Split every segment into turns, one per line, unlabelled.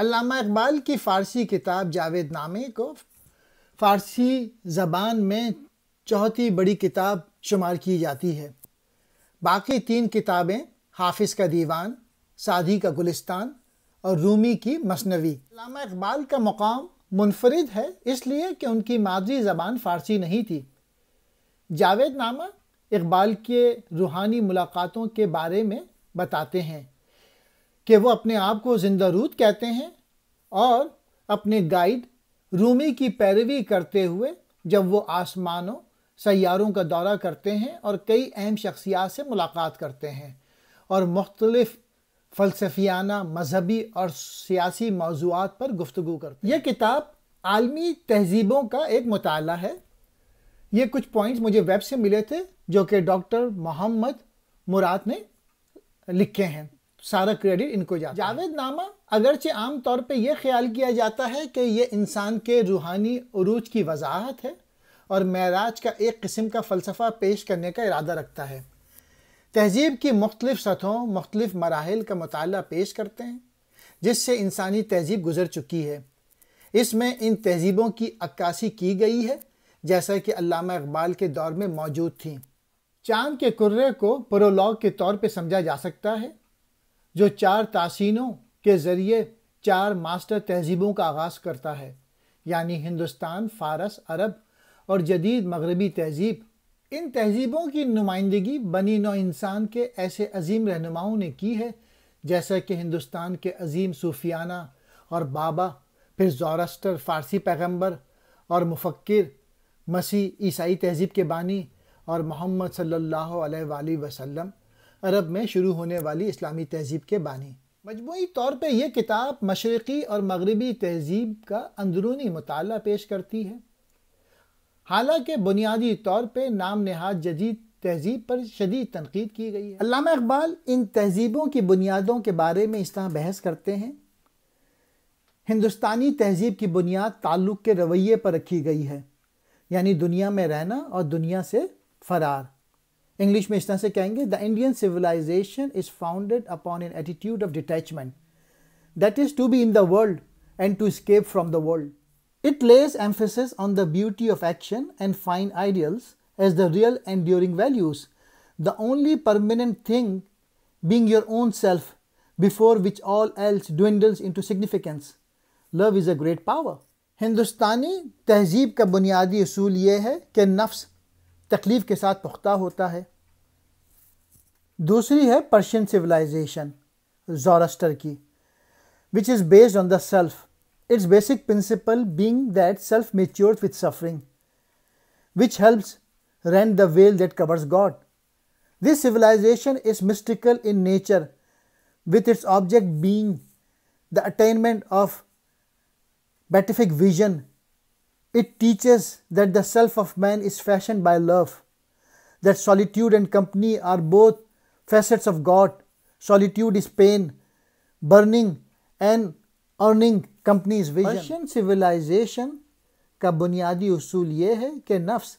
علامہ اقبال کی فارسی کتاب جاوید نامہ کو فارسی زبان میں چوتھی بڑی کتاب شمار کی جاتی ہے۔ باقی 3 کتابیں حافظ کا دیوان، سعدی کا گلستان اور رومی کی مثنوی۔ علامہ اقبال کا مقام منفرد ہے اس لیے کہ ان کی مادری زبان فارسی نہیں تھی۔ جاوید نامہ اقبال کے روحانی ملاقاتوں کے بارے میں بتاتے ہیں کہ وہ اپنے آپ کو زندہ رود کہتے ہیں اور اپنے گائیڈ رومی کی پیروی کرتے ہوئے جب وہ آسمانوں سیاروں کا دورہ کرتے ہیں اور کئی اہم شخصیات سے ملاقات کرتے ہیں اور مختلف فلسفیانہ، مذہبی اور سیاسی موضوعات پر گفتگو کرتے ہیں۔ یہ کتاب عالمی تہذیبوں کا ایک مطالعہ ہے۔ یہ کچھ پوائنٹس مجھے ویب سے ملے تھے جو کہ ڈاکٹر محمد مراد نے لکھے ہیں، سارا کریڈٹ ان کو جاتا ہے۔ جاوید نامہ اگرچہ عام طور پہ یہ خیال کیا جاتا ہے کہ یہ انسان کے روحانی عروج کی وضاحت ہے اور معراج کا ایک قسم کا فلسفہ پیش کرنے کا ارادہ رکھتا ہے۔ تہذیب کی مختلف سطحوں، مختلف مراحل کا مطالعہ پیش کرتے ہیں جس سے انسانی تہذیب گزر چکی ہے۔ اس میں ان تہذیبوں کی عکاسی کی گئی ہے جیسا کہ علامہ اقبال کے دور میں موجود تھیں۔ چاند کے کرے کو پرولوگ کے طور پہ سمجھا جا سکتا ہے جو 4 تحسینوں کے ذریعے 4 ماسٹر تہذیبوں کا آغاز کرتا ہے، یعنی ہندوستان، فارس، عرب اور جدید مغربی تہذیب۔ ان تہذیبوں کی نمائندگی بنی نوع انسان کے ایسے عظیم رہنماؤں نے کی ہے جیسا کہ ہندوستان کے عظیم صوفیانہ اور بابا، پھر زورسٹر فارسی پیغمبر اور مفکر، مسیح عیسائی تہذیب کے بانی اور محمد صلی اللہ علیہ وآلہ وسلم عرب میں شروع ہونے والی اسلامی تہذیب کے بانی۔ مجموعی طور پہ یہ کتاب مشرقی اور مغربی تہذیب کا اندرونی مطالعہ پیش کرتی ہے، حالانکہ بنیادی طور پہ نام نہاد جدید تہذیب پر شدید تنقید کی گئی ہے۔ علامہ اقبال ان تہذیبوں کی بنیادوں کے بارے میں اس طرح بحث کرتے ہیں: ہندوستانی تہذیب کی بنیاد تعلق کے رویے پر رکھی گئی ہے، یعنی دنیا میں رہنا اور دنیا سے فرار۔ انگلش میں اس طرح سے کہیں گے: The Indian civilization is founded upon an attitude of detachment, that is to be in the world and to escape from the world. It lays emphasis on the beauty of action and fine ideals as the real enduring values, the only permanent thing being your own self, before which all else dwindles into significance. Love is a great power. ہندوستانی تہذیب کا بنیادی اصول یہ ہے کہ نفس تکلیف کے ساتھ پختہ ہوتا ہے۔ دوسری ہے پرشین سویلائزیشن زورسٹر کی، which is based on the self. Its basic principle being that self matures with suffering, which helps rend the veil that covers God. This civilization is mystical in nature, with its object being the attainment of beatific vision. It teaches that the self of man is fashioned by love, that solitude and company are both facets of God. Solitude is pain, burning and earning company's vision. Persian civilization کا بنیادی اصول یہ ہے کہ نفس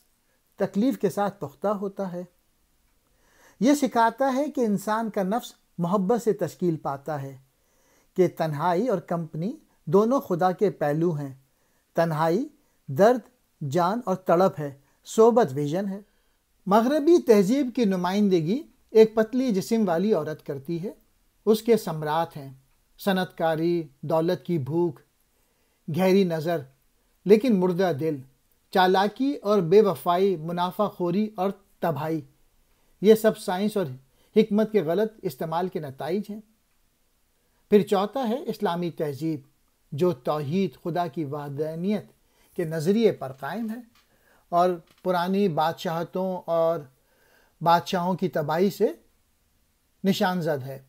تکلیف کے ساتھ پختہ ہوتا ہے۔ یہ سکھاتا ہے کہ انسان کا نفس محبت سے تشکیل پاتا ہے، کہ تنہائی اور کمپنی دونوں خدا کے پہلو ہیں۔ تنہائی درد، جان اور تڑپ ہے، صحبت ویژن ہے۔ مغربی تہذیب کی نمائندگی ایک پتلی جسم والی عورت کرتی ہے۔ اس کے ثمرات ہیں صنعت کاری، دولت کی بھوک، گہری نظر لیکن مردہ دل، چالاکی اور بے وفائی، منافع خوری اور تباہی۔ یہ سب سائنس اور حکمت کے غلط استعمال کے نتائج ہیں۔ پھر چوتھا ہے اسلامی تہذیب، جو توحید، خدا کی وحدانیت کے نظریے پر قائم ہے اور پرانی بادشاہتوں اور بادشاہوں کی تباہی سے نشان زد ہے۔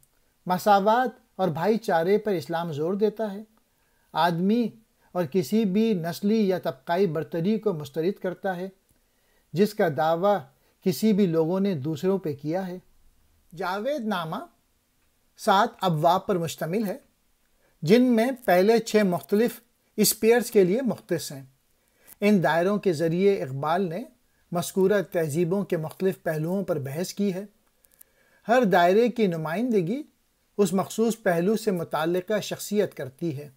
مساوات اور بھائی چارے پر اسلام زور دیتا ہے، آدمی اور کسی بھی نسلی یا طبقائی برتری کو مسترد کرتا ہے جس کا دعویٰ کسی بھی لوگوں نے دوسروں پہ کیا ہے۔ جاوید نامہ 7 ابواب پر مشتمل ہے جن میں پہلے 6 مختلف اسپیئرز کے لیے مختص ہیں۔ ان دائروں کے ذریعے اقبال نے مذکورہ تہذیبوں کے مختلف پہلوؤں پر بحث کی ہے۔ ہر دائرے کی نمائندگی اس مخصوص پہلو سے متعلقہ شخصیت کرتی ہے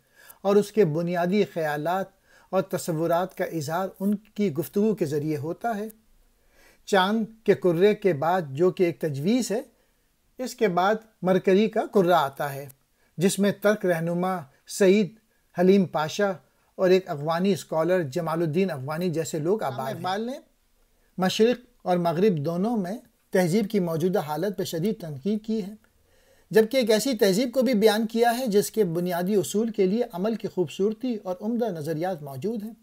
اور اس کے بنیادی خیالات اور تصورات کا اظہار ان کی گفتگو کے ذریعے ہوتا ہے۔ چاند کے کرے کے بعد جو کہ ایک تجویز ہے، اس کے بعد مرکری کا کرہ آتا ہے، جس میں ترک رہنما سعید حلیم پاشا اور ایک افغانی اسکالر جمال الدین افغانی جیسے لوگ آباد ہیں۔ اقبال نے مشرق اور مغرب دونوں میں تہذیب کی موجودہ حالت پہ شدید تنقید کی ہے، جبکہ ایک ایسی تہذیب کو بھی بیان کیا ہے جس کے بنیادی اصول کے لیے عمل کی خوبصورتی اور عمدہ نظریات موجود ہیں۔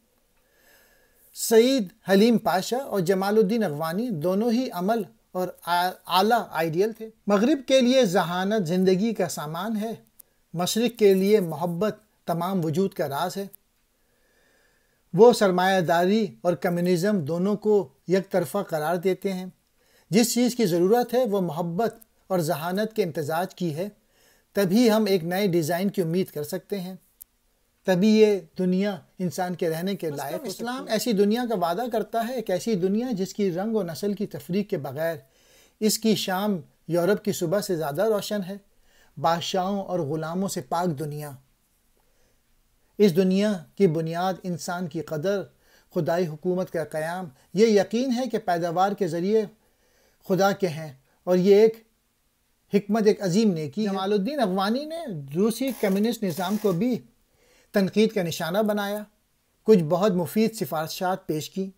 سعید حلیم پاشا اور جمال الدین افغانی دونوں ہی عمل اور اعلیٰ آئیڈیل تھے۔ مغرب کے لیے ذہانت زندگی کا سامان ہے، مشرق کے لیے محبت تمام وجود کا راز ہے۔ وہ سرمایہ داری اور کمیونزم دونوں کو یک طرفہ قرار دیتے ہیں۔ جس چیز کی ضرورت ہے وہ محبت اور ذہانت کے امتزاج کی ہے، تبھی ہم ایک نئے ڈیزائن کی امید کر سکتے ہیں، تبھی یہ دنیا انسان کے رہنے کے لائق۔ اسلام ایسی دنیا کا وعدہ کرتا ہے، ایک ایسی دنیا جس کی رنگ و نسل کی تفریق کے بغیر اس کی شام یورپ کی صبح سے زیادہ روشن ہے، بادشاہوں اور غلاموں سے پاک دنیا۔ اس دنیا کی بنیاد انسان کی قدر، خدائی حکومت کا قیام، یہ یقین ہے کہ پیداوار کے ذریعے خدا کے ہیں، اور یہ ایک حکمت، ایک عظیم نیکی ہے۔ جمال الدین افغانی نے روسی کمیونسٹ نظام کو بھی تنقید کا نشانہ بنایا، کچھ بہت مفید سفارشات پیش کی۔